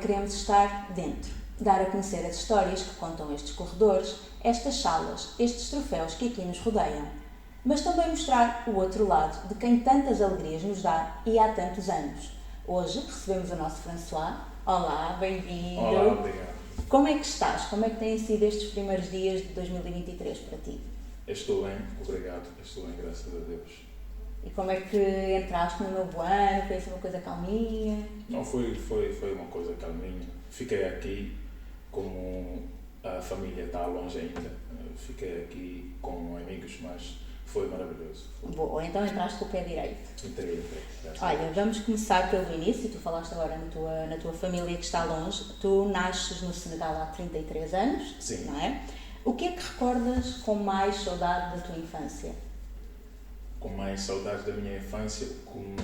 queremos estar dentro, dar a conhecer as histórias que contam estes corredores, estas salas, estes troféus que aqui nos rodeiam. Mas também mostrar o outro lado de quem tantas alegrias nos dá e há tantos anos. Hoje recebemos o nosso François. Olá, bem-vindo. Olá, obrigado. Como é que estás? Como é que têm sido estes primeiros dias de 2023 para ti? Estou bem, obrigado. Estou bem, graças a Deus. E como é que entraste no novo ano? Foi assim uma coisa calminha? Não, foi uma coisa calminha. Fiquei aqui, como a família está longe ainda, fiquei aqui com amigos, mas foi maravilhoso. Boa, então entraste com o pé direito. Entrei. Olha, vamos começar pelo início. Tu falaste agora na tua família que está longe. Tu nasces no Senegal há 33 anos, Sim. Não é? O que é que recordas com mais saudade da tua infância? Com mais saudades da minha infância, como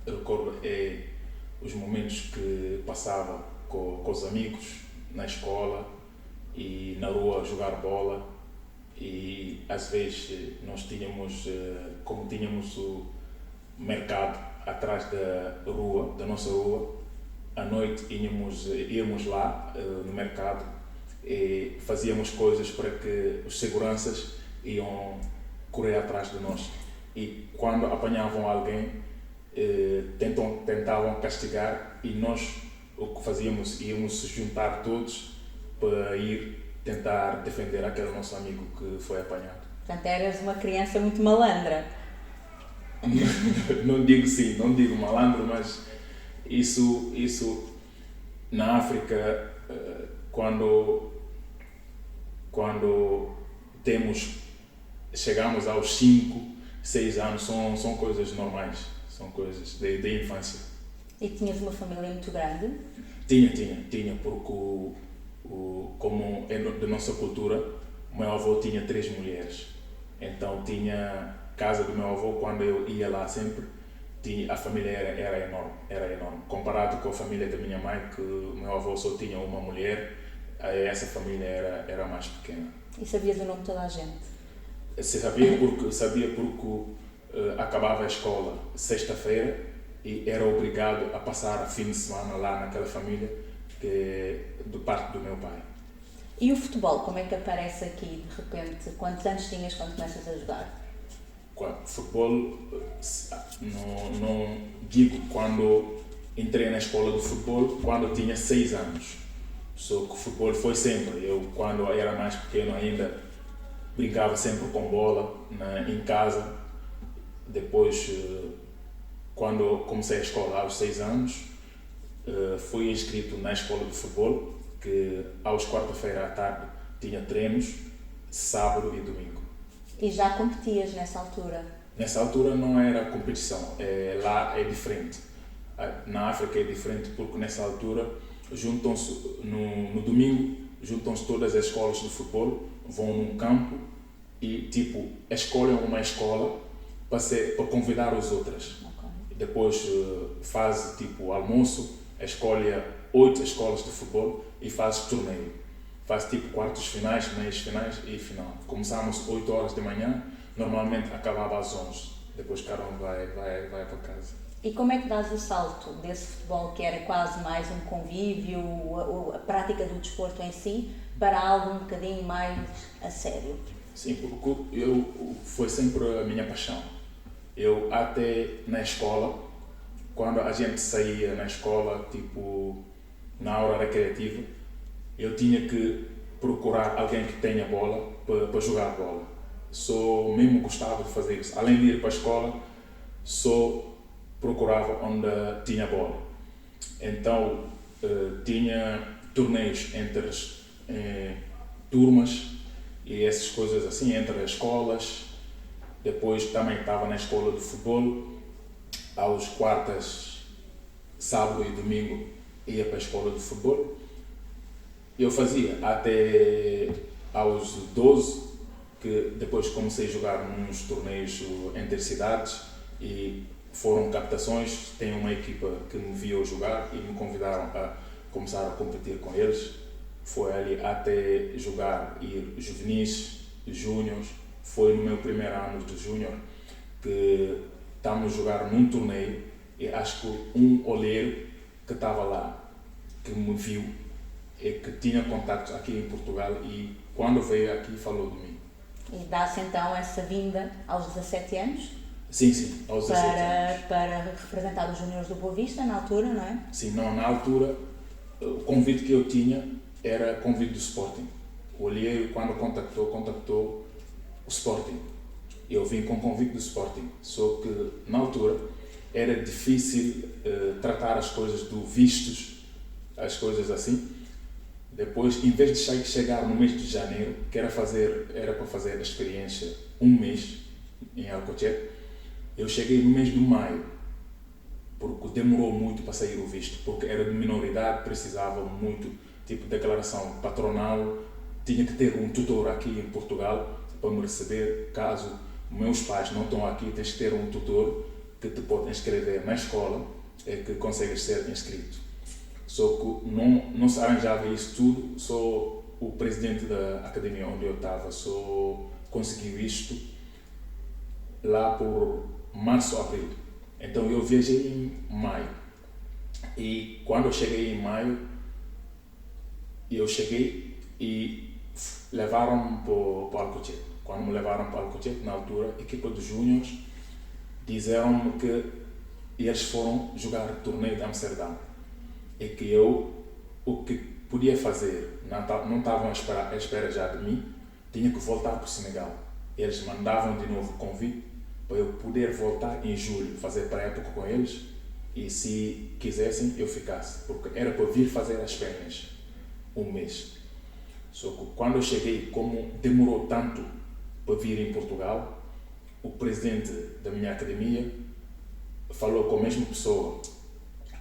recordo é os momentos que passava com os amigos na escola e na rua a jogar bola, e às vezes nós tínhamos, como tínhamos o mercado atrás da nossa rua, à noite íamos lá no mercado e fazíamos coisas para que os seguranças iam correr atrás de nós. E quando apanhavam alguém, tentavam castigar, e nós o que fazíamos, íamos se juntar todos para ir tentar defender aquele nosso amigo que foi apanhado. Portanto, eras uma criança muito malandra. Não digo malandro, mas isso na África, quando chegamos aos 5, 6 anos, são coisas normais, são coisas de infância. E tinhas uma família muito grande? Tinha, porque como é da nossa cultura, o meu avô tinha 3 mulheres. Então tinha casa do meu avô, quando eu ia lá sempre, a família era enorme. Comparado com a família da minha mãe, que o meu avô só tinha uma mulher, essa família era mais pequena. E sabias o nome de toda a gente? Sabia porque acabava a escola sexta-feira e era obrigado a passar o fim de semana lá naquela família, que é de parte do meu pai. E o futebol, como é que aparece aqui de repente? Quantos anos tinhas quando começas a jogar? Futebol, não digo quando entrei na escola de futebol, quando eu tinha 6 anos. Só que o futebol foi sempre. Eu, quando era mais pequeno ainda, brincava sempre com bola em casa. Depois, quando comecei a escola aos 6 anos, fui inscrito na escola de futebol, que aos quarta-feira à tarde tinha treinos, sábado e domingo. E já competias nessa altura? Nessa altura não era competição, lá é diferente. Na África é diferente, porque nessa altura juntam-se no domingo, juntam-se todas as escolas de futebol, vão num campo e escolhem uma escola para convidar as outras. Okay. Depois faz almoço, escolhe 8 escolas de futebol e faz torneio. Faz quartos finais, meias finais e final. Começámos 8 horas de manhã, normalmente acabava às 11. Depois cada um vai para casa. E como é que dás o salto desse futebol que era quase mais um convívio, a prática do desporto em si, para algo um bocadinho mais a sério? Sim, porque foi sempre a minha paixão. Eu até na escola, quando a gente saía na escola, na hora recreativa, eu tinha que procurar alguém que tenha bola para jogar bola. Só mesmo gostava de fazer isso. Além de ir para a escola, só procurava onde tinha bola. Então, tinha torneios entre as turmas e essas coisas assim, entre as escolas. Depois também estava na escola de futebol. Aos quartas, sábado e domingo, ia para a escola de futebol. Eu fazia até aos 12, que depois comecei a jogar nos torneios entre cidades e foram captações. Tem uma equipa que me viu jogar e me convidaram a começar a competir com eles. Foi ali até jogar juvenis, júniores. Foi no meu primeiro ano de júnior que estávamos a jogar num torneio e acho que um olheiro que estava lá que me viu e que tinha contactos aqui em Portugal e quando veio aqui falou de mim. E dá-se então essa vinda aos 17 anos? Sim, aos 17 anos. Para representar os Júniores do Boa Vista, na altura, não é? Sim, não, na altura o convite que eu tinha era convite do Sporting. O Olheiro, quando contactou o Sporting. Eu vim com convite do Sporting, só que na altura era difícil tratar as coisas do vistos, as coisas assim. Depois, em vez de chegar no mês de janeiro, que era para fazer a experiência um mês em Alcochete, eu cheguei no mês de maio, porque demorou muito para sair o visto, porque era de minoridade, precisava muito, tipo declaração patronal, tinha que ter um tutor aqui em Portugal para me receber, caso meus pais não estão aqui, tens que ter um tutor que te pode inscrever na escola, é que consegues ser inscrito. Só que não se arranjava isso tudo, só o presidente da academia onde eu estava só conseguiu isto lá por março, abril. Então eu viajei em maio. E quando eu cheguei em maio, eu cheguei e levaram-me para o Alcochete. Quando me levaram para o Alcochete, na altura, a equipa dos Júniors disseram-me que eles foram jogar torneio de Amsterdã. E que eu, o que podia fazer, não estavam à espera já de mim, tinha que voltar para o Senegal. Eles mandavam de novo o convite para eu poder voltar em julho, fazer pré-época com eles e se quisessem eu ficasse, porque era para vir fazer as férias um mês. Só que quando eu cheguei, como demorou tanto para vir em Portugal, o presidente da minha academia falou com a mesma pessoa,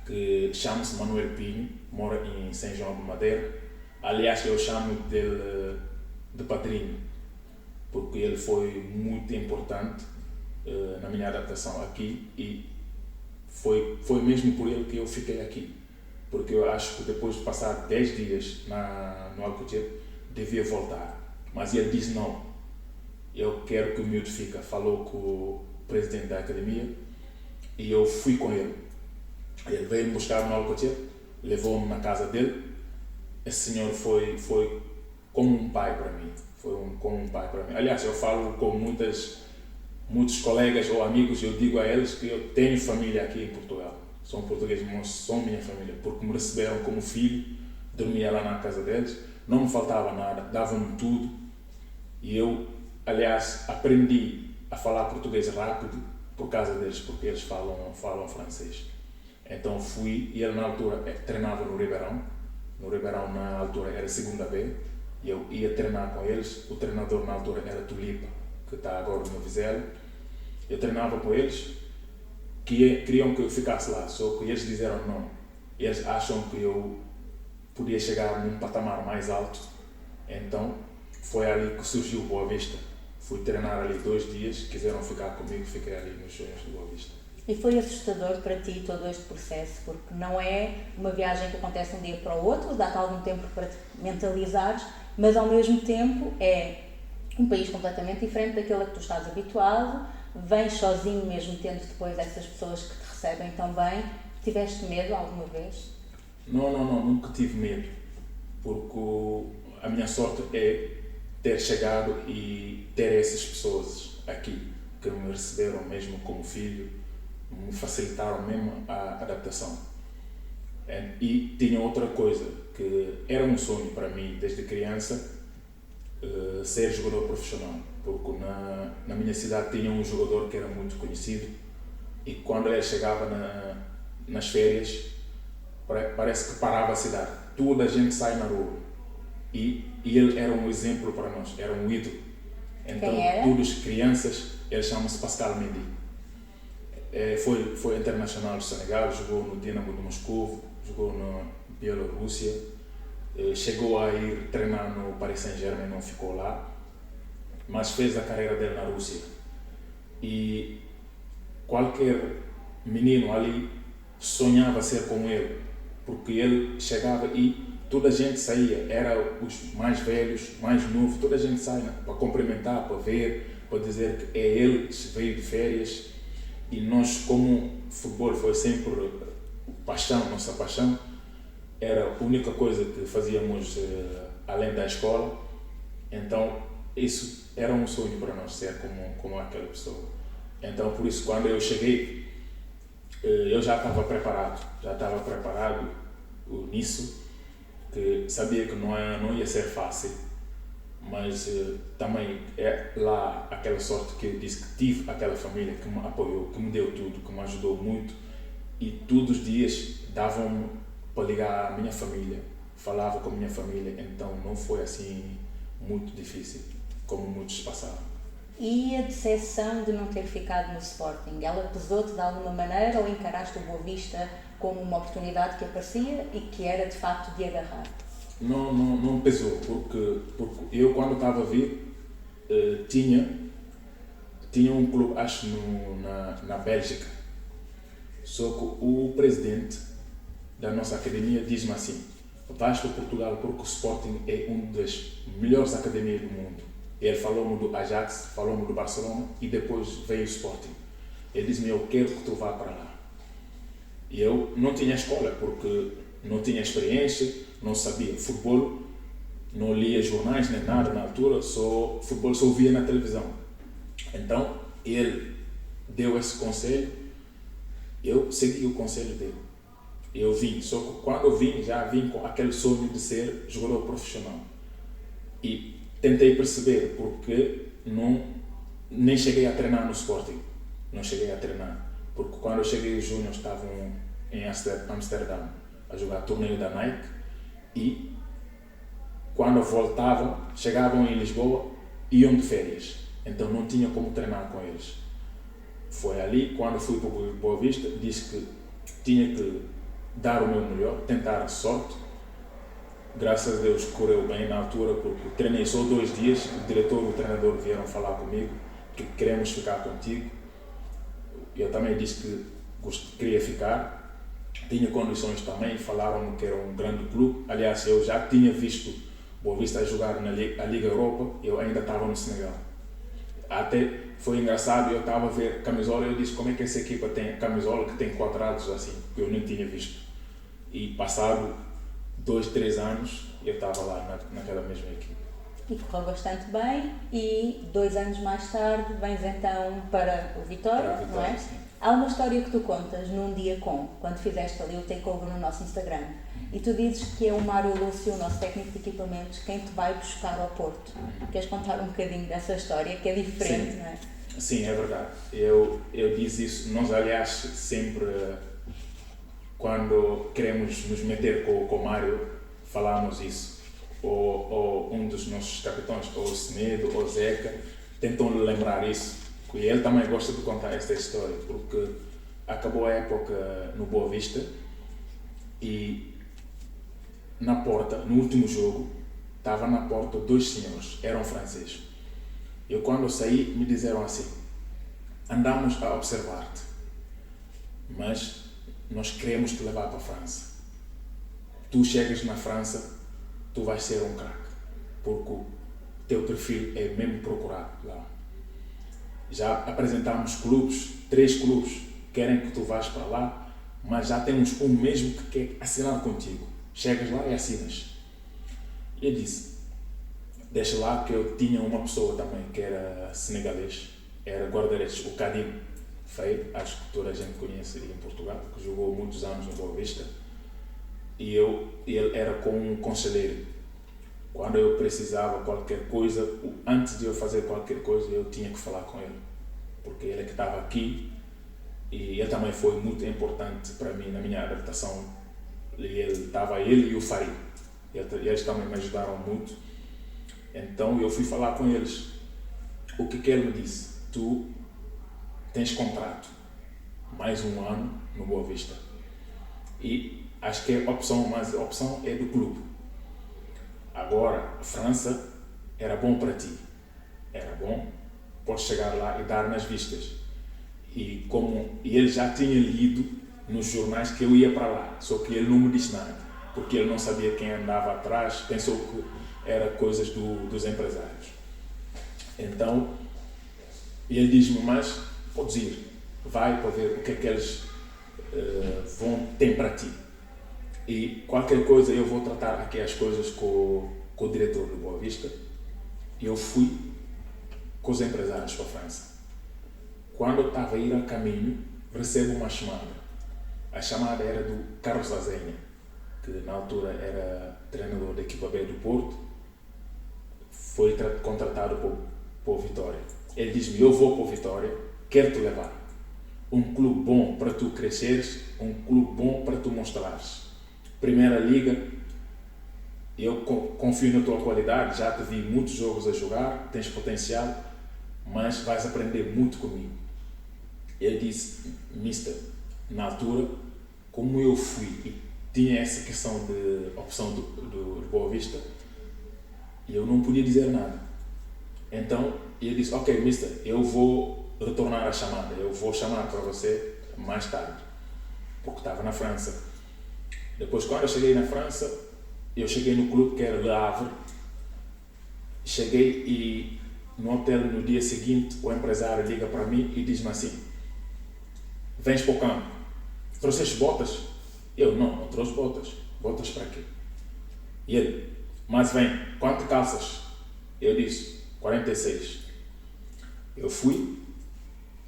que chama-se Manuel Pinho, mora em São João de Madeira. Aliás, eu chamo dele de padrinho, porque ele foi muito importante na minha adaptação aqui e foi mesmo por ele que eu fiquei aqui. Porque eu acho que depois de passar 10 dias no Alcochete, devia voltar. Mas ele disse não, eu quero que o miúdo fique. Falou com o presidente da academia e eu fui com ele. Ele veio me buscar no Alcochete, levou-me na casa dele. Esse senhor foi como um pai para mim. Como um pai para mim. Aliás, eu falo com muitos colegas ou amigos, eu digo a eles que eu tenho família aqui em Portugal. São portugueses, mas são minha família, porque me receberam como filho, dormia lá na casa deles, não me faltava nada, davam-me tudo. E eu, aliás, aprendi a falar português rápido por causa deles, porque eles falam francês. Então fui, e ele na altura treinava no Ribeirão. No Ribeirão na altura era segunda B, e eu ia treinar com eles. O treinador na altura era Tulipa, que está agora no Vizela. Eu treinava com eles, que queriam que eu ficasse lá, só que eles disseram não. Eles acham que eu podia chegar num patamar mais alto. Então foi ali que surgiu o Boa Vista. Fui treinar ali 2 dias, quiseram ficar comigo, fiquei ali nos Sonhos do Boa Vista. E foi assustador para ti todo este processo, porque não é uma viagem que acontece de um dia para o outro, dá-te algum tempo para te mentalizares, mas ao mesmo tempo é um país completamente diferente daquele a que tu estás habituado, vens sozinho mesmo tendo depois essas pessoas que te recebem tão bem. Tiveste medo alguma vez? Não, nunca tive medo, porque a minha sorte é ter chegado e ter essas pessoas aqui que me receberam mesmo como filho, me facilitaram mesmo a adaptação. E tinha outra coisa, que era um sonho para mim desde criança, ser jogador profissional, porque na minha cidade tinha um jogador que era muito conhecido e quando ele chegava nas férias, parece que parava a cidade, toda a gente sai na rua e ele era um exemplo para nós, era um ídolo. Então todas as crianças, ele chama-se Pascal Mendy. Foi internacional do Senegal, jogou no Dinamo de Moscou, jogou na Bielorrússia, chegou a ir treinar no Paris Saint-Germain, não ficou lá, mas fez a carreira dele na Rússia. E qualquer menino ali sonhava ser como ele, porque ele chegava e toda a gente saía, era os mais velhos, mais novos, toda a gente saía para cumprimentar, para ver, para dizer que é ele que veio de férias. E nós, como futebol foi sempre paixão, nossa paixão, era a única coisa que fazíamos além da escola, então isso era um sonho para nós ser como aquela pessoa. Então por isso quando eu cheguei, eu já estava preparado nisso, que sabia que não ia ser fácil, mas também é lá aquela sorte que eu disse que tive aquela família que me apoiou, que me deu tudo, que me ajudou muito, e todos os dias davam-me para ligar à minha família, falava com a minha família, então não foi assim muito difícil, como muitos passaram. E a decepção de não ter ficado no Sporting, ela pesou-te de alguma maneira ou encaraste o Boa Vista como uma oportunidade que aparecia e que era de facto de agarrar? Não pesou, porque eu quando estava a vir tinha um clube, acho, na Bélgica, só que o presidente da nossa academia diz-me assim: vais para Portugal porque o Sporting é uma das melhores academias do mundo. Ele falou-me do Ajax, falou-me do Barcelona e depois veio o Sporting. Ele disse-me: eu quero que tu vá para lá. E eu não tinha escola porque não tinha experiência, não sabia futebol, não lia jornais nem nada na altura, futebol só via na televisão. Então ele deu esse conselho, eu segui o conselho dele. Eu vim, só que quando eu vim, já vim com aquele sonho de ser jogador profissional. E tentei perceber porque nem cheguei a treinar no Sporting. Não cheguei a treinar. Porque quando eu cheguei, os júniores estavam em Amsterdã a jogar torneio da Nike e quando voltavam, chegavam em Lisboa, iam de férias. Então não tinha como treinar com eles. Foi ali, quando fui para o Boa Vista, disse que tinha que dar o meu melhor, tentar a sorte. Graças a Deus correu bem na altura, porque treinei só 2 dias, o diretor e o treinador vieram falar comigo que queremos ficar contigo. Eu também disse que queria ficar, tinha condições também, falaram-me que era um grande clube. Aliás, eu já tinha visto Boa Vista a jogar na Liga Europa, eu ainda estava no Senegal. Até foi engraçado, eu estava a ver camisola e eu disse: como é que essa equipa tem camisola que tem quadrados assim, que eu nem tinha visto. E passado 2, 3 anos, eu estava lá naquela mesma equipe. E correu bastante bem, e 2 anos mais tarde vens então para o Vitória, não é? Sim. Há uma história que tu contas num dia quando fizeste ali o takeover no nosso Instagram, e tu dizes que é o Mário Lúcio, o nosso técnico de equipamentos, quem te vai buscar ao Porto. Queres contar um bocadinho dessa história, que é diferente, Sim. não é? Sim, é verdade. Eu disse isso, nós aliás sempre, quando queremos nos meter com o Mário, falamos isso. Ou um dos nossos capitães, ou o Semedo, ou o Zeca, tentam lembrar isso. E ele também gosta de contar esta história, porque acabou a época no Boa Vista e na porta, no último jogo, estava na porta 2 senhores, eram franceses. Eu quando saí, me disseram assim: andamos a observar-te, mas nós queremos te levar para a França. Tu chegas na França, tu vais ser um craque, porque o teu perfil é mesmo procurado lá. Já apresentamos clubes, 3 clubes querem que tu vás para lá, mas já temos um mesmo que quer assinar contigo. Chegas lá e assinas. E eu disse: deixa lá, que eu tinha uma pessoa também que era senegalês, era guarda-redes, o Kadim Faye, acho que toda a gente conhece em Portugal, que jogou muitos anos no Boa Vista. E ele era como um conselheiro. Quando eu precisava qualquer coisa, antes de eu fazer qualquer coisa, eu tinha que falar com ele, porque ele é que estava aqui e ele também foi muito importante para mim na minha adaptação. Ele e o Farid, eles também me ajudaram muito. Então eu fui falar com eles. O que ele me disse: tu tens contrato, mais 1 ano no Boa Vista, e acho que a opção é do clube. Agora, a França era bom para ti, era bom, podes chegar lá e dar nas vistas. E ele já tinha lido nos jornais que eu ia para lá, só que ele não me disse nada, porque ele não sabia quem andava atrás, pensou que era coisas dos empresários. Então, ele diz-me: mas podes ir, vai para ver o que é que eles têm para ti. E qualquer coisa eu vou tratar aqui as coisas com o diretor do Boa Vista. Eu fui com os empresários para a França. Quando eu estava a ir a caminho, recebo uma chamada. A chamada era do Carlos Azenha, que na altura era treinador da equipa B do Porto. Foi contratado por Vitória. Ele diz-me, eu vou para o Vitória, quero te levar. Um clube bom para tu cresceres, um clube bom para tu mostrares. Primeira Liga, eu confio na tua qualidade, já te vi muitos jogos a jogar, tens potencial, mas vais aprender muito comigo. Ele disse, mister, na altura, como eu fui e tinha essa questão de opção do Boa Vista, eu não podia dizer nada. Então, ele disse, ok, mister, eu vou retornar a chamada, eu vou chamar para você mais tarde, porque estava na França. Depois, quando eu cheguei na França, eu cheguei no clube que era Le Havre. Cheguei e no hotel, no dia seguinte, o empresário liga para mim e diz-me assim, vens para o campo, trouxeste botas? Eu, não trouxe botas. Botas para quê? E ele, mas vem, quanto calças? Eu disse, 46. Eu fui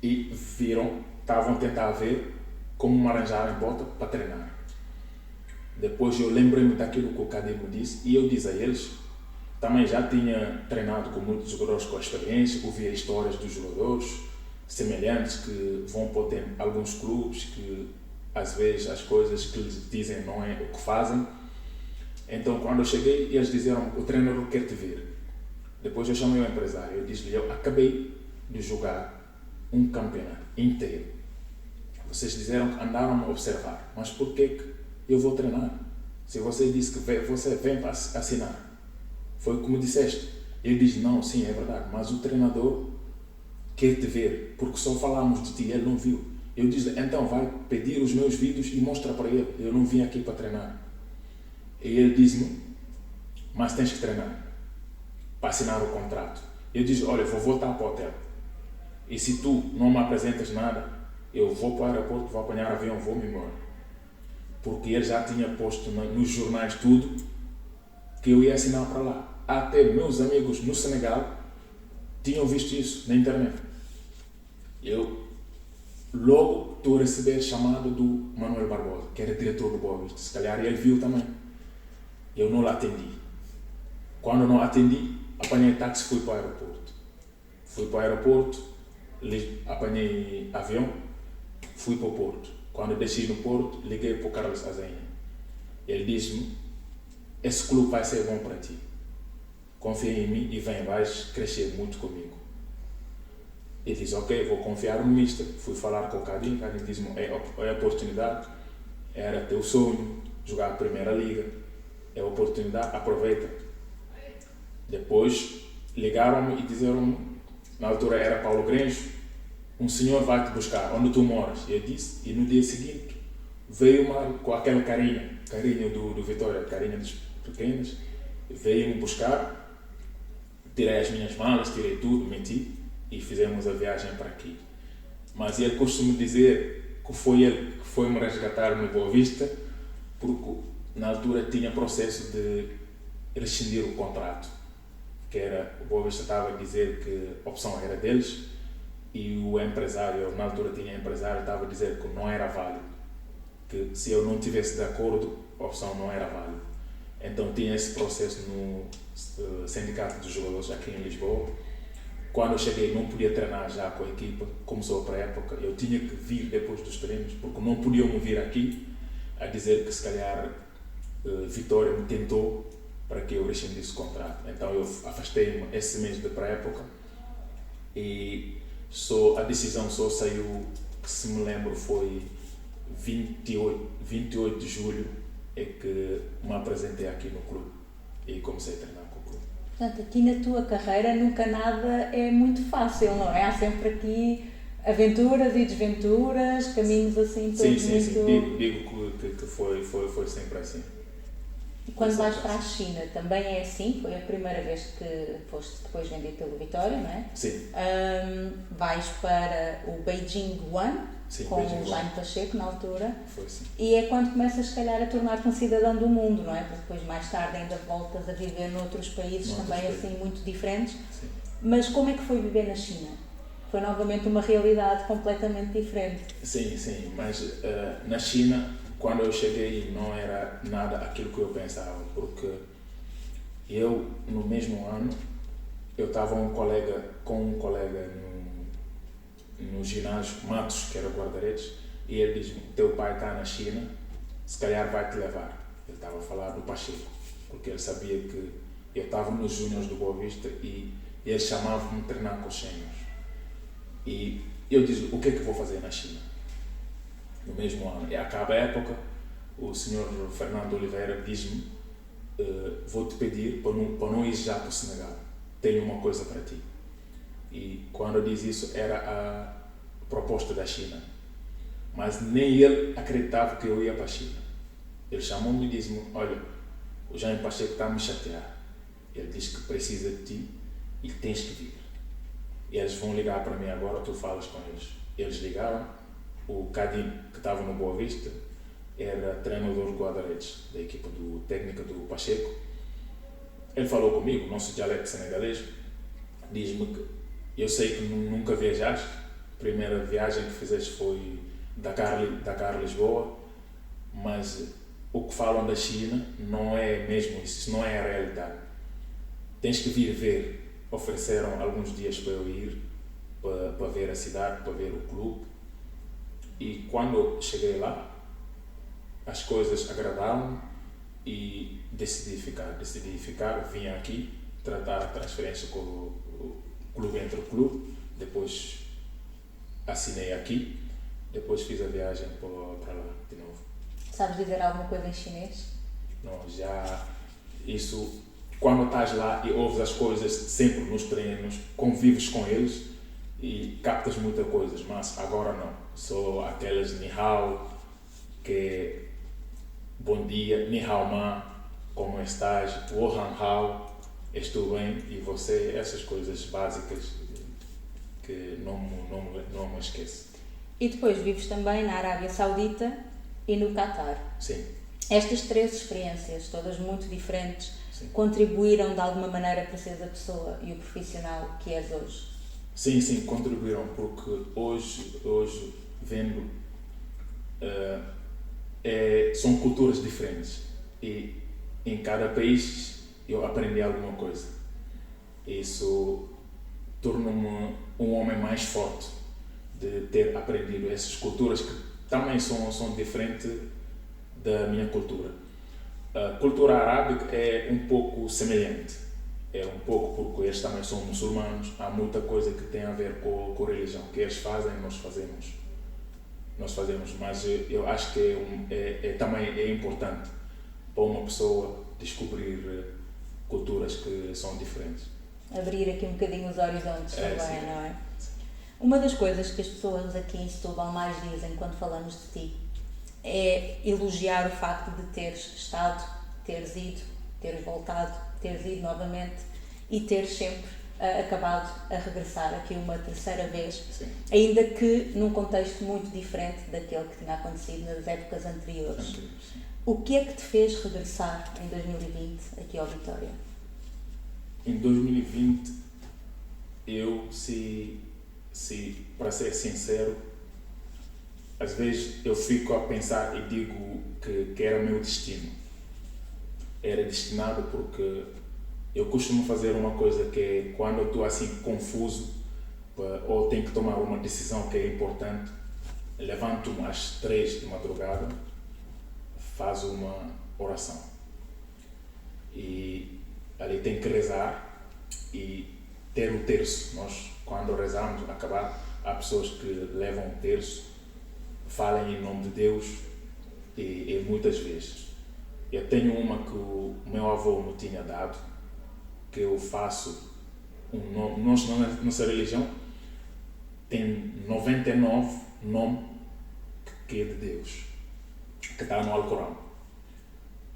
e estavam a tentar ver como me arranjarem bota para treinar. Depois eu lembrei-me daquilo que o Kadir me disse e eu disse a eles, também já tinha treinado com muitos jogadores com experiência, ouvia histórias dos jogadores semelhantes que vão para alguns clubes que às vezes as coisas que lhes dizem não é o que fazem. Então quando eu cheguei, eles disseram, o treinador quer te ver. Depois eu chamei o empresário, eu disse-lhe, eu acabei de jogar um campeonato inteiro. Vocês disseram que andaram a observar, mas por que eu vou treinar? Se você disse que você vem para assinar, foi como disseste. Ele diz, não, sim, é verdade, mas o treinador quer te ver, porque só falámos de ti, ele não viu. Eu disse, então vai pedir os meus vídeos e mostra para ele, eu não vim aqui para treinar. E ele diz-me, mas tens que treinar, para assinar o contrato. Eu disse, olha, vou voltar para o hotel. E se tu não me apresentas nada, eu vou para o aeroporto, vou apanhar avião, vou-me embora. Porque ele já tinha posto nos jornais tudo que eu ia assinar para lá. Até meus amigos no Senegal tinham visto isso na internet. Eu logo estou a receber chamado do Manuel Barbosa, que era diretor do Boa Vista. Se calhar ele viu também. Eu não lá atendi. Quando não atendi, apanhei táxi e fui para o aeroporto. Fui para o aeroporto, apanhei avião, fui para o Porto. Quando desci no Porto, liguei para o Carlos Azenha. Ele disse-me, esse clube vai ser bom para ti. Confia em mim e vem, vais crescer muito comigo. Ele disse, ok, vou confiar no mister. Fui falar com o Kadim disse-me, é a oportunidade, era teu sonho, jogar a Primeira Liga, é a oportunidade, aproveita. Depois ligaram-me e disseram-me, na altura era Paulo Grenjo, um senhor vai te buscar, onde tu moras? Eu disse, e no dia seguinte veio com aquela carinha do Vitória, carinha dos pequenos, veio-me buscar, tirei as minhas malas, tirei tudo, meti e fizemos a viagem para aqui. Mas ele costuma dizer que foi ele que foi me resgatar no Boa Vista, porque na altura tinha processo de rescindir o contrato, que era, o Boa Vista estava a dizer que a opção era deles e o empresário, na altura tinha empresário, estava a dizer que não era válido, que se eu não estivesse de acordo, a opção não era válida. Então tinha esse processo no sindicato dos jogadores aqui em Lisboa. Quando eu cheguei não podia treinar já com a equipa, começou a pré-época, eu tinha que vir depois dos treinos, porque não podiam me vir aqui a dizer que se calhar Vitória me tentou para que eu rescindisse o contrato. Então eu afastei-me esse mês de pré-época e a decisão só saiu, que se me lembro foi 28 de julho, é que me apresentei aqui no clube e comecei a treinar com o clube. Portanto, aqui na tua carreira nunca nada é muito fácil, não é? Há sempre aqui aventuras e desventuras, caminhos assim todos muito... Sim, digo que foi sempre assim. E quando vais para a China também é assim? Foi a primeira vez que foste depois vendido pelo Vitória, não é? Sim. Vais para o Beijing One, Sim, com Beijing o Jaime Pacheco na altura. Foi sim. E é quando começas, se calhar, a tornar-te um cidadão do mundo, não é? Porque depois, mais tarde, ainda voltas a viver noutros países também assim muito diferentes. Sim. Mas como é que foi viver na China? Foi novamente uma realidade completamente diferente. Sim, mas na China, quando eu cheguei, não era nada aquilo que eu pensava, porque eu, no mesmo ano, eu estava com um colega no ginásio Matos, que era guarda-redes, e ele diz-me: teu pai está na China, se calhar vai te levar. Ele estava a falar do Pacheco, porque ele sabia que eu estava nos Júniors do Boa Vista e ele chamava-me treinar com os séniores. E eu disse: o que é que eu vou fazer na China? No mesmo ano. E acaba a época, o senhor Fernando Oliveira diz-me: vou-te pedir para não ir já para o Senegal, tenho uma coisa para ti. E quando eu disse isso, era a proposta da China. Mas nem ele acreditava que eu ia para a China. Ele chamou-me e disse-me: olha, o Jaime Pacheco está a me chatear. Ele diz que precisa de ti e tens que vir. E eles vão ligar para mim agora, tu falas com eles. Eles ligaram, o Cadim, que estava no Boa Vista, era treinador de guarda-redes da equipa técnica do Pacheco. Ele falou comigo, nosso dialeto senegalês, diz-me que eu sei que nunca viajaste, a primeira viagem que fizeste foi Dakar-Lisboa, mas o que falam da China não é mesmo isso não é a realidade. Tens que vir ver. Ofereceram alguns dias para eu ir, para ver a cidade, para ver o clube. E quando eu cheguei lá, as coisas agradaram-me e decidi ficar, vim aqui tratar a transferência com o clube entre o clube, depois assinei aqui, depois fiz a viagem para lá de novo. Sabes dizer alguma coisa em chinês? Não, já isso, quando estás lá e ouves as coisas sempre nos treinos, convives com eles e captas muitas coisas, mas agora não, só aquelas ni hao, que é bom dia, ni hao ma, como estás, wo han hao, estou bem, e você, essas coisas básicas que não me esqueço. E depois vives também na Arábia Saudita e no Catar. Sim. Estas três experiências, todas muito diferentes, Sim. Contribuíram de alguma maneira para seres a pessoa e o profissional que és hoje? Sim, contribuíram, porque hoje vendo, são culturas diferentes e em cada país eu aprendi alguma coisa. Isso torna-me um homem mais forte de ter aprendido essas culturas que também são diferentes da minha cultura. A cultura arábica é um pouco semelhante, porque eles também são muçulmanos, há muita coisa que tem a ver com a religião, que eles fazem, nós fazemos, mas eu acho que também é importante para uma pessoa descobrir culturas que são diferentes. Abrir aqui um bocadinho os horizontes também, sim. Não é? Uma das coisas que as pessoas aqui em Setúbal mais dizem quando falamos de ti é elogiar o facto de teres estado, teres ido, teres voltado, teres ido novamente e teres sempre acabado a regressar aqui uma terceira vez, Sim. ainda que num contexto muito diferente daquele que tinha acontecido nas épocas anteriores. Sim. O que é que te fez regressar em 2020 aqui ao Vitória? Em 2020, eu, para ser sincero, às vezes eu fico a pensar e digo que era meu destino. Era destinado porque eu costumo fazer uma coisa que é quando eu estou assim confuso ou tenho que tomar uma decisão que é importante, levanto-me às 3 de madrugada, faço uma oração. E ali tem que rezar e ter o terço. Nós, quando rezamos, há pessoas que levam o terço, falam em nome de Deus e muitas vezes. Eu tenho uma que o meu avô me tinha dado, que eu faço um nome. Nossa religião tem 99 nomes que é de Deus, que está no Alcorão.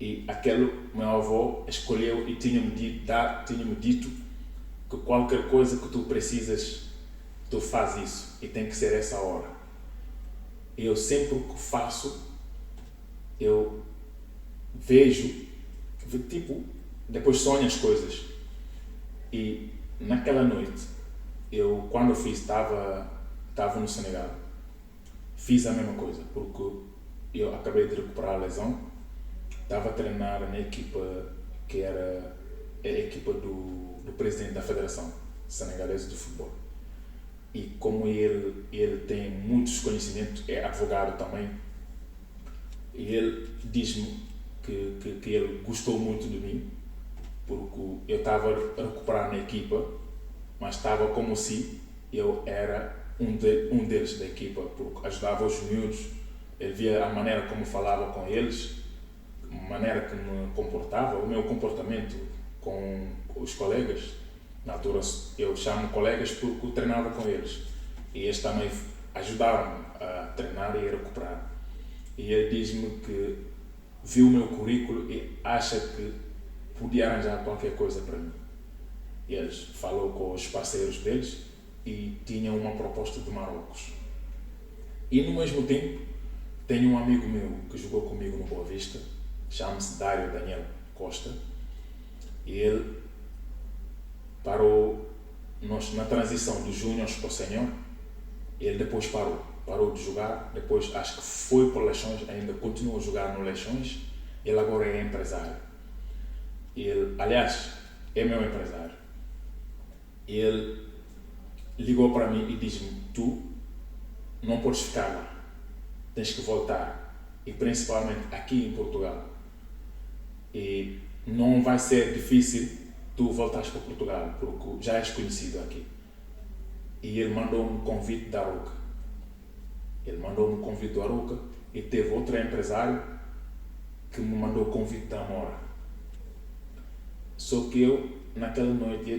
E aquele meu avô escolheu e tinha-me dito que qualquer coisa que tu precisas, tu faz isso e tem que ser essa hora. Eu sempre que faço, eu vejo, tipo, depois sonho as coisas. E naquela noite, quando eu fiz, estava no Senegal, fiz a mesma coisa, porque eu acabei de recuperar a lesão, estava a treinar na equipa que era a equipa do presidente da Federação Senegalesa de Futebol. E como ele tem muitos conhecimentos, é advogado também, e ele diz-me que ele gostou muito de mim, porque eu estava a recuperar na equipa, mas estava como se eu era um deles da equipa, porque ajudava os miúdos, ele via a maneira como falava com eles, a maneira que me comportava, o meu comportamento com os colegas. Na altura eu chamo colegas porque eu treinava com eles, e eles também ajudaram-me a treinar e a recuperar. E ele diz-me que viu o meu currículo e acha que podia arranjar qualquer coisa para mim. Eles falou com os parceiros deles e tinham uma proposta de Marrocos. E no mesmo tempo, tenho um amigo meu que jogou comigo no Boa Vista, chama-se Dário Daniel Costa, e ele parou na transição dos júniores para o sénior. Ele depois parou de jogar, depois acho que foi para o Leixões, ainda continua a jogar no Leixões. Ele agora é empresário. Ele, aliás, é meu empresário. Ele ligou para mim e disse-me: tu não podes ficar lá, tens que voltar, e principalmente aqui em Portugal. E não vai ser difícil tu voltares para Portugal, porque já és conhecido aqui. E ele mandou-me um convite da Arouca. Ele mandou-me um convite da Arouca e teve outro empresário que me mandou o convite da Amora. Só que eu, naquela noite,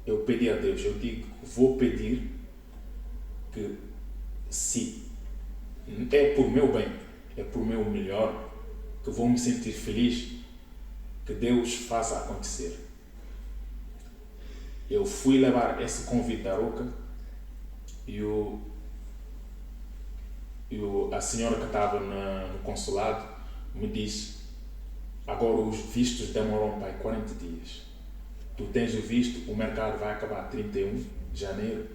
eu pedi a Deus, eu digo, vou pedir que, se é por meu bem, é por meu melhor, que vou me sentir feliz, que Deus faça acontecer. Eu fui levar esse convite da Arouca e a senhora que estava no consulado me disse: agora os vistos demoram para 40 dias. Tu tens o visto, o mercado vai acabar 31 de janeiro,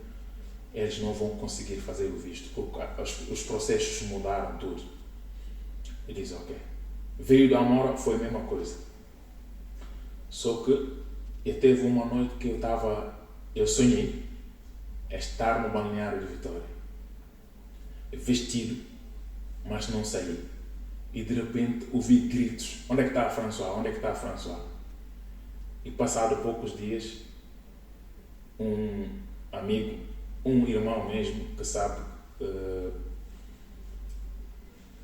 eles não vão conseguir fazer o visto, porque os processos mudaram tudo. E diz: ok. Veio da Amora, foi a mesma coisa. Só que eu teve uma noite que eu sonhei estar no balneário de Vitória, vestido, mas não saí. E de repente ouvi gritos: onde é que está a François? Onde é que está a François? E passado poucos dias, um amigo, um irmão mesmo, que sabe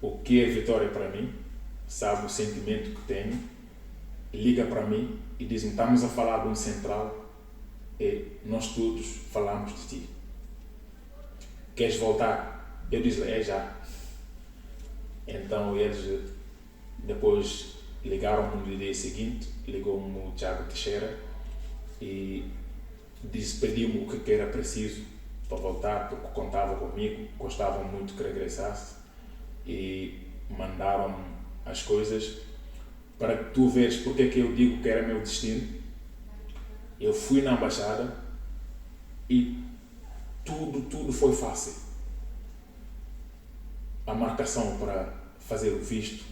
o que é Vitória para mim, sabe o sentimento que tenho, liga para mim e diz-me: estamos a falar de um central e nós todos falamos de ti. Queres voltar? Eu disse-lhe: é já. Então eles depois ligaram-me no dia seguinte, ligou-me o Tiago Teixeira e pediu-me o que era preciso para voltar, porque contava comigo, gostavam muito que regressasse, e mandaram-me as coisas para que tu veres porque é que eu digo que era meu destino. Eu fui na embaixada e tudo foi fácil. A marcação para fazer o visto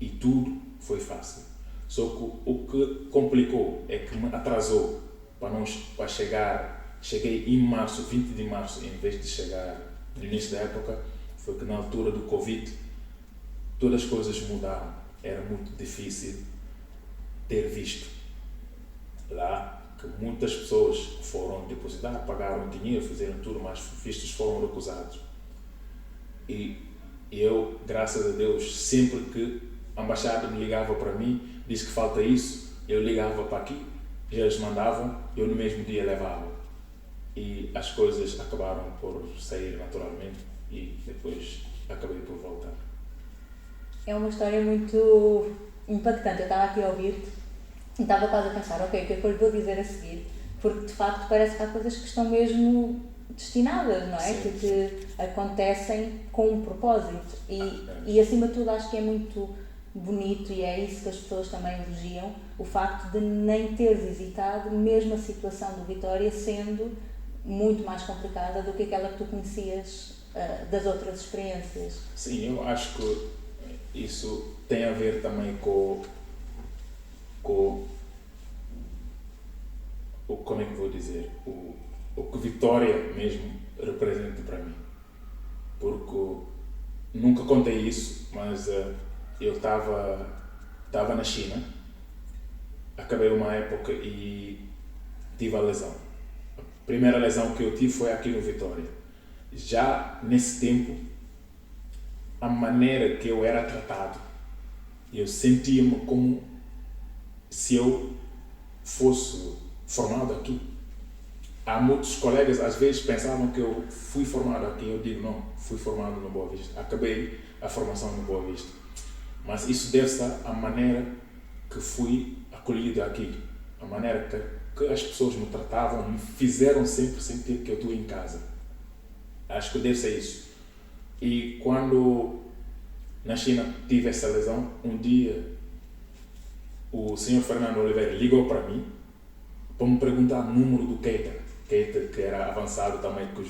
e tudo foi fácil. Só que o que complicou é que me atrasou para chegar. Cheguei em março, 20 de março, em vez de chegar no início da época. Foi que na altura do Covid todas as coisas mudaram. Era muito difícil ter visto lá, que muitas pessoas foram depositar, pagaram dinheiro, fizeram tudo, mas vistos foram recusados. E eu, graças a Deus, sempre que a embaixada me ligava para mim, disse que falta isso, eu ligava para aqui, eles mandavam, eu no mesmo dia levava. E as coisas acabaram por sair naturalmente e depois acabei por voltar. É uma história muito impactante. Eu estava aqui a ouvir-te e estava quase a pensar: ok, o que é que eu lhe vou dizer a seguir? Porque de facto parece que há coisas que estão mesmo destinadas, não é? Que acontecem com um propósito. E acima de tudo acho que é muito bonito, e é isso que as pessoas também elogiam, o facto de nem teres hesitado, mesmo a situação do Vitória sendo muito mais complicada do que aquela que tu conhecias das outras experiências. Sim, eu acho que isso tem a ver também com como é que vou dizer, o que Vitória mesmo representa para mim. Porque nunca contei isso, mas eu estava na China, acabei uma época e tive a lesão. A primeira lesão que eu tive foi aqui no Vitória. Já nesse tempo, a maneira que eu era tratado, eu sentia-me como se eu fosse formado aqui. Há muitos colegas às vezes pensavam que eu fui formado aqui. Eu digo não, fui formado no Boa Vista. Acabei a formação no Boa Vista. Mas isso deve-se à maneira que fui acolhido aqui. A maneira que as pessoas me tratavam, me fizeram sempre sentir que eu estou em casa. Acho que deve ser isso. E quando na China tive essa lesão, um dia o senhor Fernando Oliveira ligou para mim para me perguntar o número do Keita, que era avançado também, que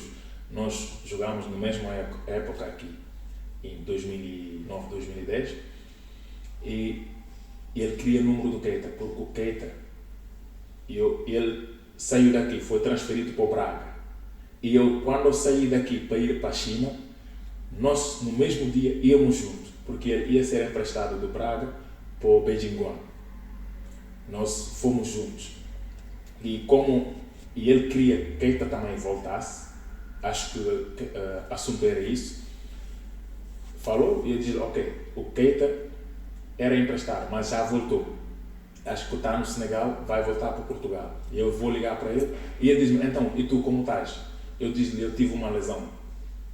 nós jogámos na mesma época aqui, em 2009, 2010, e ele queria o número do Keita, porque o Keita, ele saiu daqui, foi transferido para o Braga, e quando eu saí daqui para ir para a China, nós no mesmo dia íamos juntos, porque ele ia ser emprestado do Braga para o Beijing Guan. Nós fomos juntos. E ele queria que Keita também voltasse, acho que o assunto era isso, falou e eu disse, ok, o Keita era emprestado, mas já voltou. Acho que está no Senegal, vai voltar para Portugal. E eu vou ligar para ele e ele diz-me, então, e tu como estás? Eu disse-lhe, eu tive uma lesão.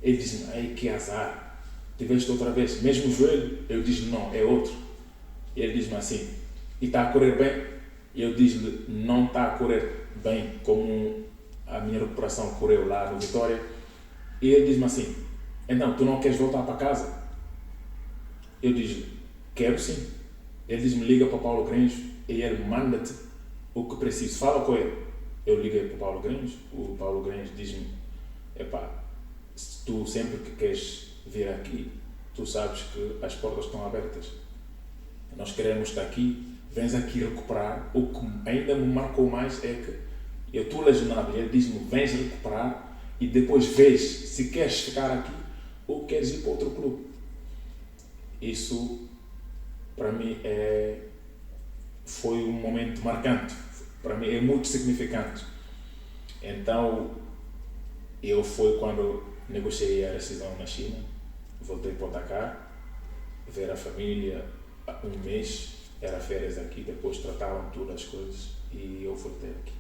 Ele diz-me, ei, que azar, tiveste outra vez, mesmo o joelho? Eu disse, não, é outro. E ele diz-me assim, e está a correr bem? E eu disse-lhe, não está a correr bem como a minha recuperação correu lá no Vitória. E ele diz-me assim, então, tu não queres voltar para casa? Eu disse-lhe, quero sim. Ele diz-me, liga para o Paulo Granjo e ele manda-te o que preciso. Fala com ele. Eu liguei para o Paulo Granjo, o Paulo Granjo diz-me, epá, se tu sempre que queres vir aqui, tu sabes que as portas estão abertas. Nós queremos estar aqui, vens aqui recuperar. O que ainda me marcou mais é que eu estou lesionado e ele diz-me, vens recuperar e depois vês se queres ficar aqui ou queres ir para outro clube. Isso, para mim, foi um momento marcante. Para mim, é muito significante. Então, foi quando negociei a rescisão na China, voltei para o Dakar, ver a família, um mês, era férias aqui, depois tratavam todas as coisas e eu voltei aqui.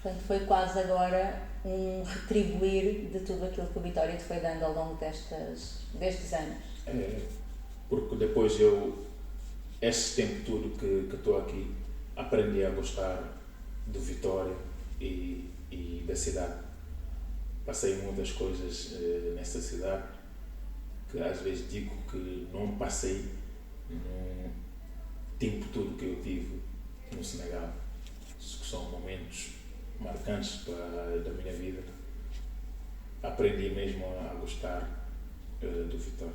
Portanto, foi quase agora um retribuir de tudo aquilo que o Vitória te foi dando ao longo destes anos. Porque depois esse tempo todo que estou aqui, aprendi a gostar do Vitória e da cidade. Passei muitas coisas nessa cidade que às vezes digo que não passei no tempo todo que eu tive no Senegal. Que são momentos marcantes da minha vida. Aprendi mesmo a gostar do Vitória.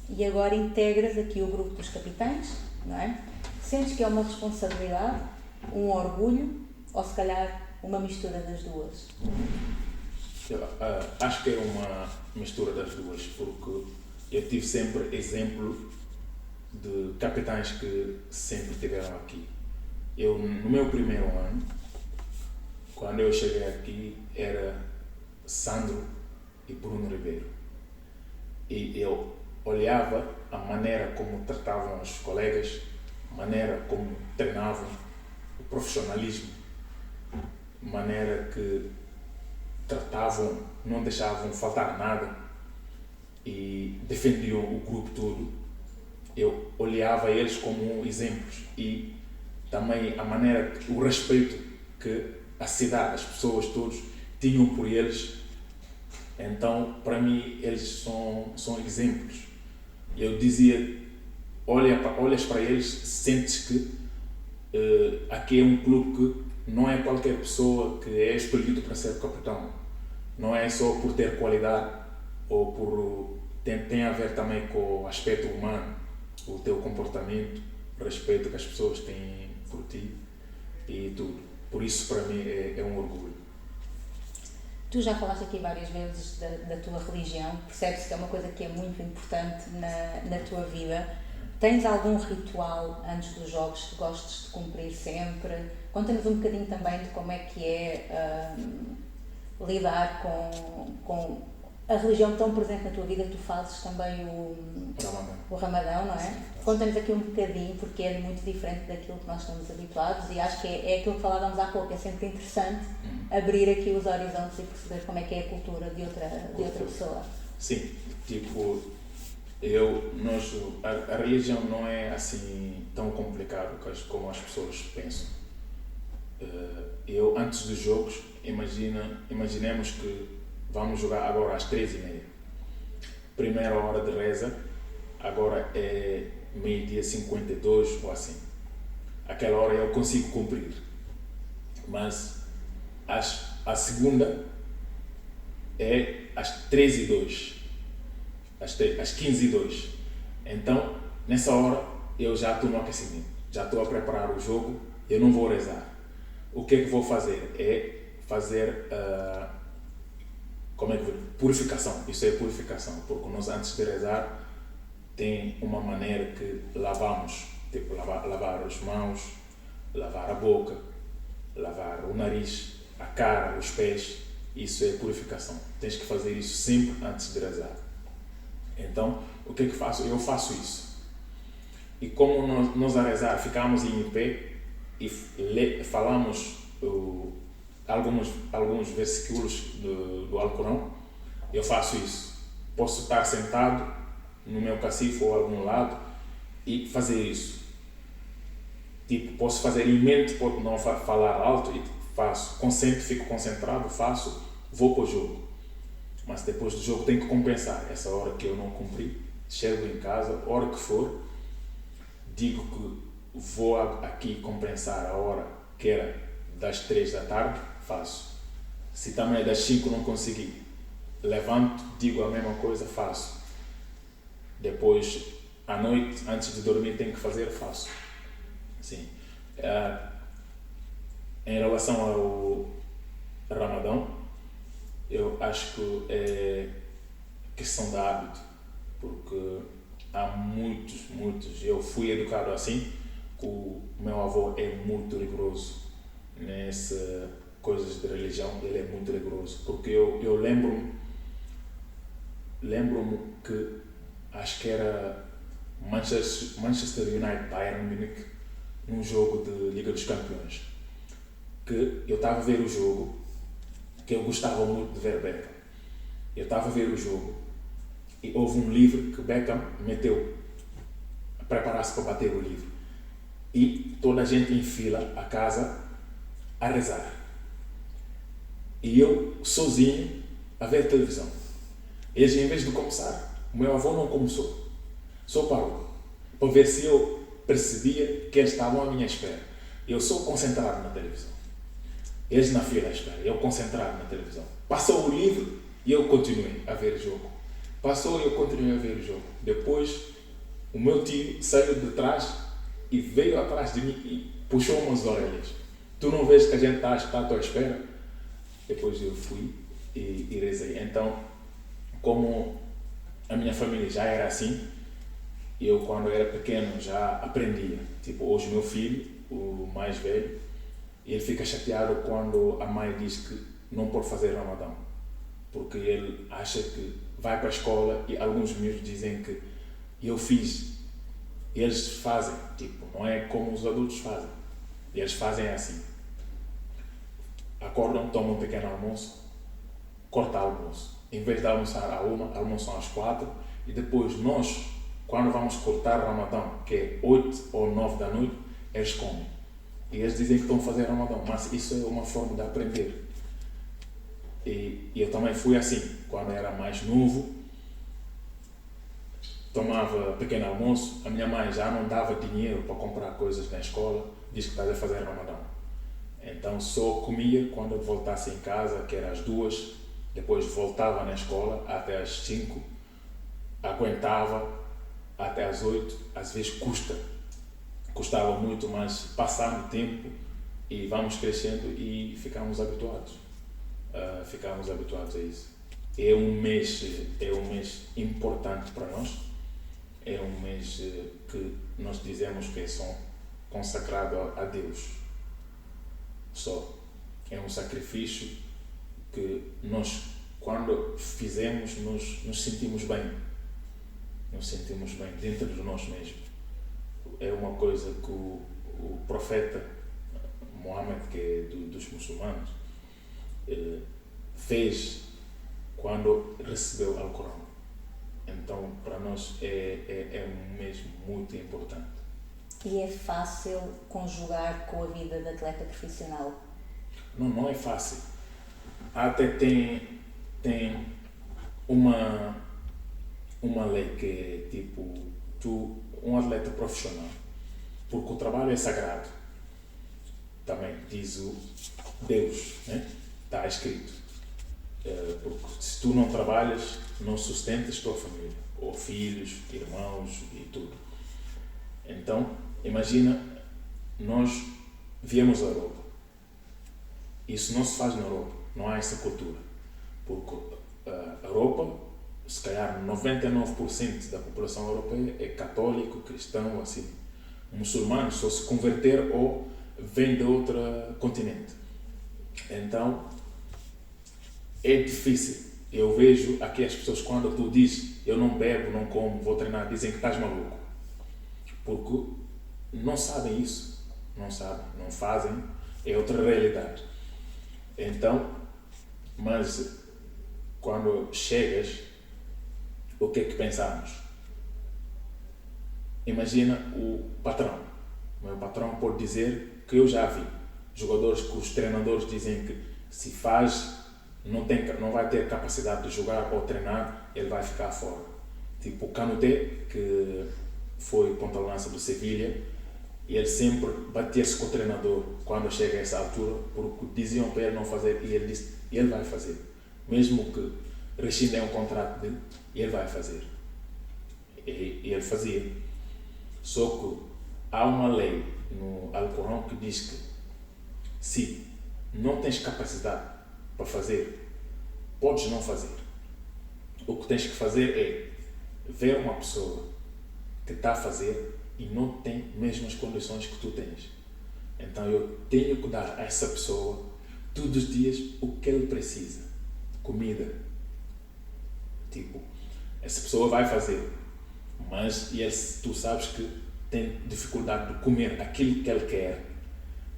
E agora integras aqui o grupo dos capitães, não é? Sentes que é uma responsabilidade, um orgulho ou se calhar uma mistura das duas? Acho que é uma mistura das duas, porque eu tive sempre exemplo de capitães que sempre estiveram aqui. No meu primeiro ano, quando eu cheguei aqui, era Sandro e Bruno Ribeiro. E eu olhava a maneira como tratavam os colegas, a maneira como treinavam, o profissionalismo, a maneira que tratavam, não deixavam faltar nada e defendiam o grupo todo. Eu olhava eles como exemplos e também a maneira, o respeito que a cidade, as pessoas todos tinham por eles Então, para mim, eles são exemplos. Eu dizia, olhas para eles, sentes que aqui é um clube que não é qualquer pessoa que é escolhido para ser capitão. Não é só por ter qualidade ou por... Tem a ver também com o aspecto humano, o teu comportamento, o respeito que as pessoas têm por ti e tudo. Por isso, para mim, é um orgulho. Tu já falaste aqui várias vezes da tua religião, percebe-se que é uma coisa que é muito importante na tua vida. Tens algum ritual antes dos jogos que gostes de cumprir sempre? Conta-nos um bocadinho também de como é que é lidar com a religião tão presente na tua vida. Tu fazes também o Ramadão, não é? Conta-nos aqui um bocadinho, porque é muito diferente daquilo que nós estamos habituados e acho que é aquilo que falávamos há pouco, é sempre interessante abrir aqui os horizontes e perceber como é que é a cultura de outra pessoa. Sim, tipo, a religião não é assim tão complicado como as pessoas pensam. Antes dos jogos, imaginemos que vamos jogar agora às 3h30. Primeira hora de reza, agora é 12h52 ou assim. Aquela hora eu consigo cumprir. Mas a segunda é às 13h02. Às 15h02. Então, nessa hora, eu já estou no aquecimento. Já estou a preparar o jogo. Eu não vou rezar. O que é que vou fazer? É fazer purificação. Isso é purificação, porque nós antes de rezar tem uma maneira que lavamos, tipo lavar as mãos, lavar a boca, lavar o nariz, a cara, os pés. Isso é purificação. Tens que fazer isso sempre antes de rezar. Então, o que é que faço? Eu faço isso. E como nós a rezar ficamos em pé e falamos alguns versículos do Alcorão, eu faço isso. Posso estar sentado no meu cacifo ou algum lado e fazer isso. Tipo, posso fazer em mente, pode não falar alto e faço. Fico concentrado, faço, vou para o jogo. Mas depois do jogo tenho que compensar. Essa hora que eu não cumpri, chego em casa, hora que for, digo que vou aqui compensar a hora que era das 3 da tarde, faço. Se também é das 5 não consegui, levanto, digo a mesma coisa, faço. Depois, à noite, antes de dormir, tenho que fazer, faço. Sim. Em relação ao Ramadão, eu acho que é questão de hábito, porque há muitos, eu fui educado assim, que o meu avô é muito rigoroso nessas coisas de religião, ele é muito rigoroso, porque eu lembro-me que acho que era Manchester United, Bayern Munich, num jogo de Liga dos Campeões, que eu estava a ver o jogo, que eu gostava muito de ver Beckham. Eu estava a ver o jogo e houve um livre que Beckham meteu a preparar-se para bater o livre. E toda a gente em fila à casa a rezar. E eu, sozinho, a ver televisão. Eles, em vez de começar, o meu avô não começou. Só parou. Para ver se eu percebia que eles estavam à minha espera. Eu só concentrado na televisão. Eles na fila à espera. Eu concentrado na televisão. Passou o livro e eu continuei a ver o jogo. Passou e eu continuei a ver o jogo. Depois, o meu tio saiu de trás e veio atrás de mim e puxou umas orelhas. Tu não vês que a gente está à tua espera? Depois eu fui e rezei. Então, como a minha família já era assim, eu quando era pequeno já aprendia. Tipo, hoje meu filho, o mais velho, ele fica chateado quando a mãe diz que não pode fazer Ramadão. Porque ele acha que vai para a escola e alguns miúdos dizem que eu fiz. Eles fazem, tipo, não é como os adultos fazem. Eles fazem assim. Acordam, tomam um pequeno almoço, cortam o almoço. Em vez de almoçar à 1, almoçam às 4 e depois nós, quando vamos cortar o Ramadão, que é 8 ou 9 da noite, eles comem. E eles dizem que estão a fazer Ramadão, mas isso é uma forma de aprender. E eu também fui assim. quando era mais novo, tomava pequeno almoço, a minha mãe já não dava dinheiro para comprar coisas na escola, diz que estava a fazer Ramadão. Então só comia quando eu voltasse em casa, que era às 2, depois voltava na escola até às 5, aguentava até às 8, às vezes custava muito, mas passando o tempo e vamos crescendo e ficamos habituados a isso. É um mês importante para nós, é um mês que nós dizemos que é só consagrado a Deus. Só é um sacrifício que nós, quando fizemos, nos sentimos bem. Nos sentimos bem dentro de nós mesmos. É uma coisa que o profeta Muhammad, que é dos muçulmanos, fez quando recebeu o Alcorão. Então, para nós é um mês muito importante. E é fácil conjugar com a vida de atleta profissional? Não é fácil. Até tem uma lei que é tipo, um atleta profissional, porque o trabalho é sagrado, também diz o Deus, né? Está escrito. Porque se tu não trabalhas, não sustentas tua família, ou filhos, irmãos e tudo. Então, imagina, nós viemos da Europa. Isso não se faz na Europa, não há essa cultura. Porque a Europa, se calhar 99% da população europeia é católico, cristão, assim. Muçulmano só se converter ou vem de outro continente. Então, é difícil. Eu vejo aqui as pessoas, quando tu dizes eu não bebo, não como, vou treinar, dizem que estás maluco. Porque não sabem isso. Não sabem, não fazem. É outra realidade. Então, mas quando chegas, o que é que pensamos? Imagina o patrão. O meu patrão pode dizer que eu já vi jogadores que os treinadores dizem que se faz, não vai ter capacidade de jogar ou treinar, ele vai ficar fora. Tipo o Kanouté, que foi ponta-lança do Sevilha, e ele sempre batia-se com o treinador quando chega a essa altura, porque diziam para ele não fazer, e ele disse, ele vai fazer. Mesmo que rescindem o contrato dele, ele vai fazer. E ele fazia. Só que há uma lei no Alcorão que diz que se não tens capacidade para fazer, podes não fazer. O que tens que fazer é ver uma pessoa que está a fazer e não tem mesmo as condições que tu tens. Então eu tenho que dar a essa pessoa todos os dias o que ele precisa. Comida. Tipo, essa pessoa vai fazer, mas tu sabes que tem dificuldade de comer aquilo que ele quer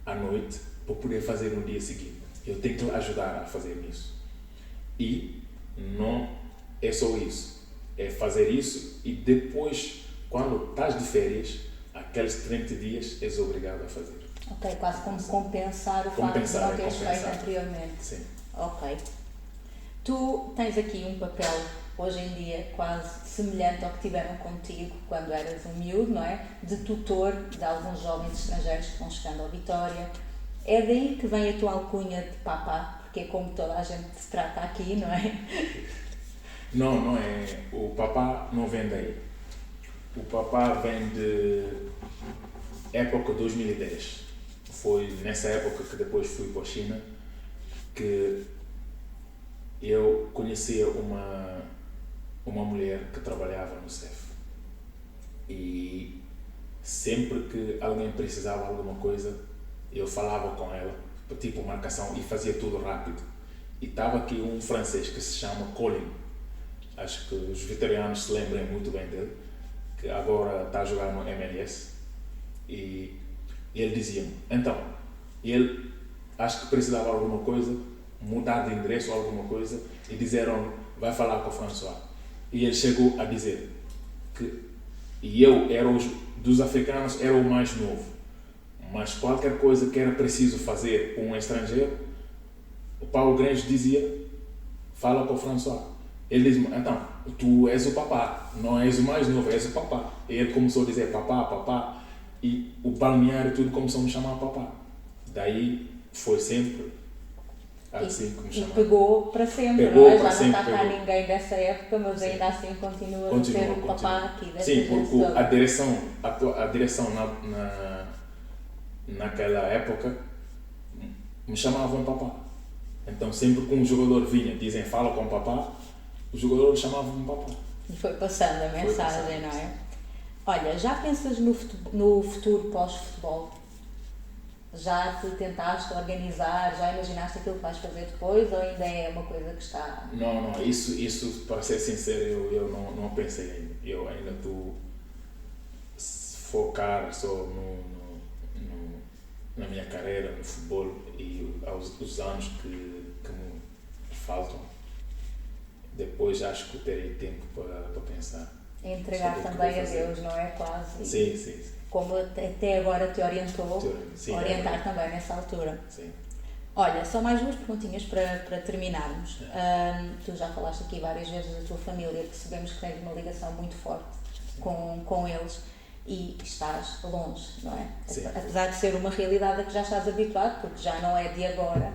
à noite para poder fazer no dia seguinte. Eu tenho que lhe ajudar a fazer isso. E não é só isso. É fazer isso e depois, quando estás de férias, aqueles 30 dias és obrigado a fazer. Ok, quase como compensar o facto de não teres feito anteriormente. Sim. Ok. Tu tens aqui um papel, hoje em dia, quase semelhante ao que tiveram contigo quando eras um miúdo, não é? De tutor de alguns jovens estrangeiros que vão chegando ao Vitória. É daí que vem a tua alcunha de papá, porque é como toda a gente se trata aqui, não é? Não é. O papá não vem daí. O papá vem de época 2010. Foi nessa época que depois fui para a China que eu conhecia uma mulher que trabalhava no CEF. E sempre que alguém precisava de alguma coisa, eu falava com ela, tipo marcação, e fazia tudo rápido. E estava aqui um francês que se chama Colin. Acho que os vitorianos se lembram muito bem dele, que agora está a jogar no MLS. E ele dizia-me, então, ele acho que precisava de alguma coisa, mudar de endereço ou alguma coisa, e disseram, vai falar com o François. E ele chegou a dizer que eu era dos africanos, era o mais novo, mas qualquer coisa que era preciso fazer com um estrangeiro, o Paulo Grange dizia, fala com o François. Ele diz, então, tu és o papá, não és o mais novo, és o papá. E ele começou a dizer papá, papá, e o balneário tudo começou a me chamar papá. Daí foi sempre assim que me E chamaram. pegou para sempre, Pegou não é? para Já não está sempre, cá pegou. ninguém dessa época, mas ainda assim continua a ser o papá aqui dessa Sim, porque geração. a direção naquela época me chamavam papá. Então sempre que um jogador vinha, dizem fala com o papá, o jogador chamava-me papá. E foi passando a mensagem, passando, não é? Olha, já pensas no futuro pós-futebol? Já te tentaste organizar? Já imaginaste aquilo que vais fazer depois? Ou ainda é uma coisa que está... Não, isso para ser sincero, eu não pensei ainda. Eu ainda estou focar só na minha carreira, no futebol e os anos que me faltam. Depois acho que terei tempo para pensar. Entregar também a Deus, não é? Quase. Sim. Como até agora te orientou, Sim, orientar também nessa altura. Sim. Olha, só mais duas perguntinhas para terminarmos. Tu já falaste aqui várias vezes da tua família, percebemos que tens uma ligação muito forte com eles e estás longe, não é? Sim. Apesar de ser uma realidade a que já estás habituado, porque já não é de agora.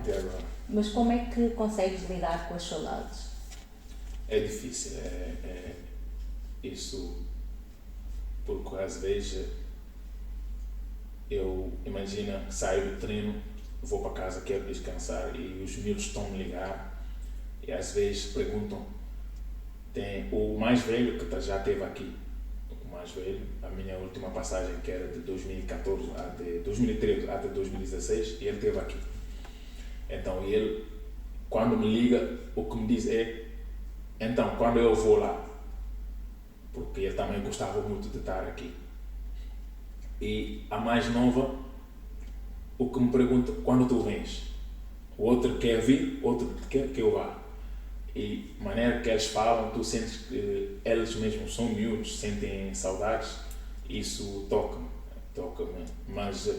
Mas como é que consegues lidar com as saudades? É difícil, isso, porque às vezes eu imagino, saio do treino, vou para casa, quero descansar e os miúdos estão a me ligar e às vezes perguntam, tem o mais velho que já esteve aqui, o mais velho, a minha última passagem que era de 2014 até 2013 até 2016 e ele esteve aqui. Então ele, quando me liga, o que me diz é, então quando eu vou lá, porque ele também gostava muito de estar aqui. E a mais nova, o que me pergunta, quando tu vens? O outro quer vir, o outro quer que eu vá. E a maneira que eles falam, tu sentes que eles mesmos são miúdos, sentem saudades, isso toca-me. Mas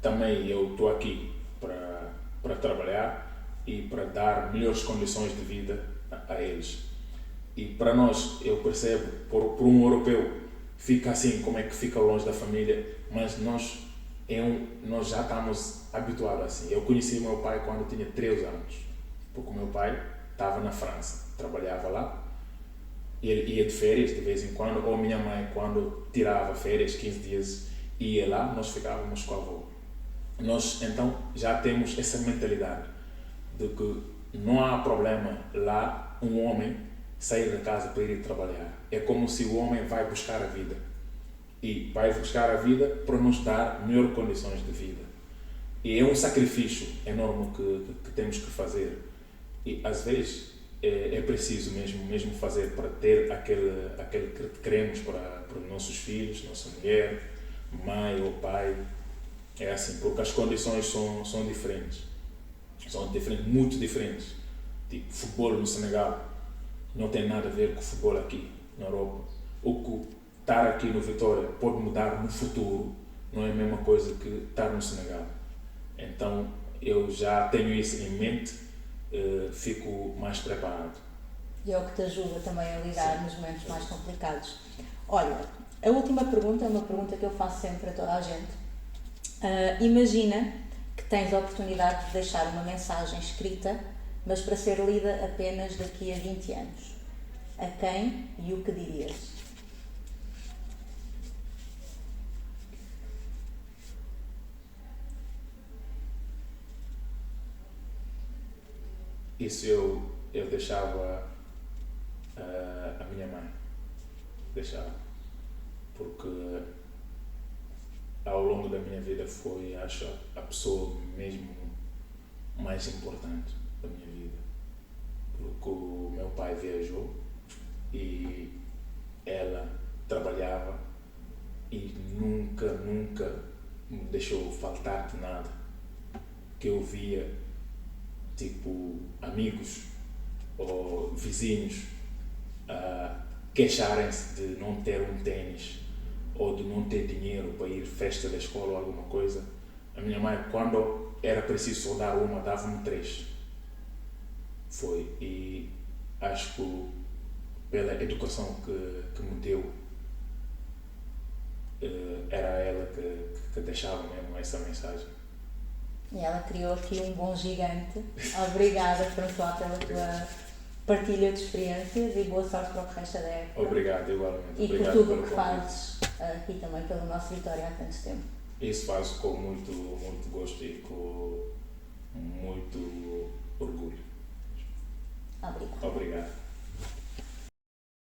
também eu estou aqui para trabalhar e para dar melhores condições de vida a eles. E para nós, eu percebo, por um europeu, fica assim, como é que fica longe da família, mas nós já estamos habituados assim. Eu conheci o meu pai quando tinha 13 anos, porque o meu pai estava na França, trabalhava lá, e ele ia de férias de vez em quando, ou minha mãe, quando tirava férias, 15 dias, ia lá, nós ficávamos com a avó. Nós, então, já temos essa mentalidade de que não há problema lá um homem sair da casa para ir trabalhar. É como se o homem vai buscar a vida. E vai buscar a vida para nos dar melhores condições de vida. E é um sacrifício enorme que temos que fazer. E às vezes é preciso mesmo fazer para ter aquele que queremos para os nossos filhos, nossa mulher, mãe ou pai. É assim, porque as condições são diferentes. São diferentes, muito diferentes. Tipo, futebol no Senegal não tem nada a ver com o futebol aqui na Europa. O que estar aqui no Vitória pode mudar no futuro, não é a mesma coisa que estar no Senegal. Então eu já tenho isso em mente, fico mais preparado. E é o que te ajuda também a lidar nos momentos mais complicados. Olha, a última pergunta é uma pergunta que eu faço sempre a toda a gente. Imagina que tens a oportunidade de deixar uma mensagem escrita, mas para ser lida apenas daqui a 20 anos. A quem e o que dirias? Isso eu deixava a minha mãe. Deixava. Porque ao longo da minha vida foi, acho, a pessoa mesmo mais importante da minha vida. Porque o meu pai viajou e ela trabalhava e nunca me deixou faltar de nada. Que eu via, tipo, amigos ou vizinhos queixarem-se de não ter um ténis ou de não ter dinheiro para ir festa da escola ou alguma coisa. A minha mãe, quando era preciso só dar uma, dava-me 3. Foi. E acho que pela educação que me deu, era ela que deixava mesmo essa mensagem. E ela criou aqui um bom gigante. Obrigada, François, pela tua partilha de experiências e boa sorte para o que resta da época. Obrigado, igualmente. E Obrigado por tudo o pelo que convite. fazes aqui também pelo nosso Vitória há tanto tempo. Isso faz com muito, muito gosto e com muito orgulho. Obrigada. Obrigado.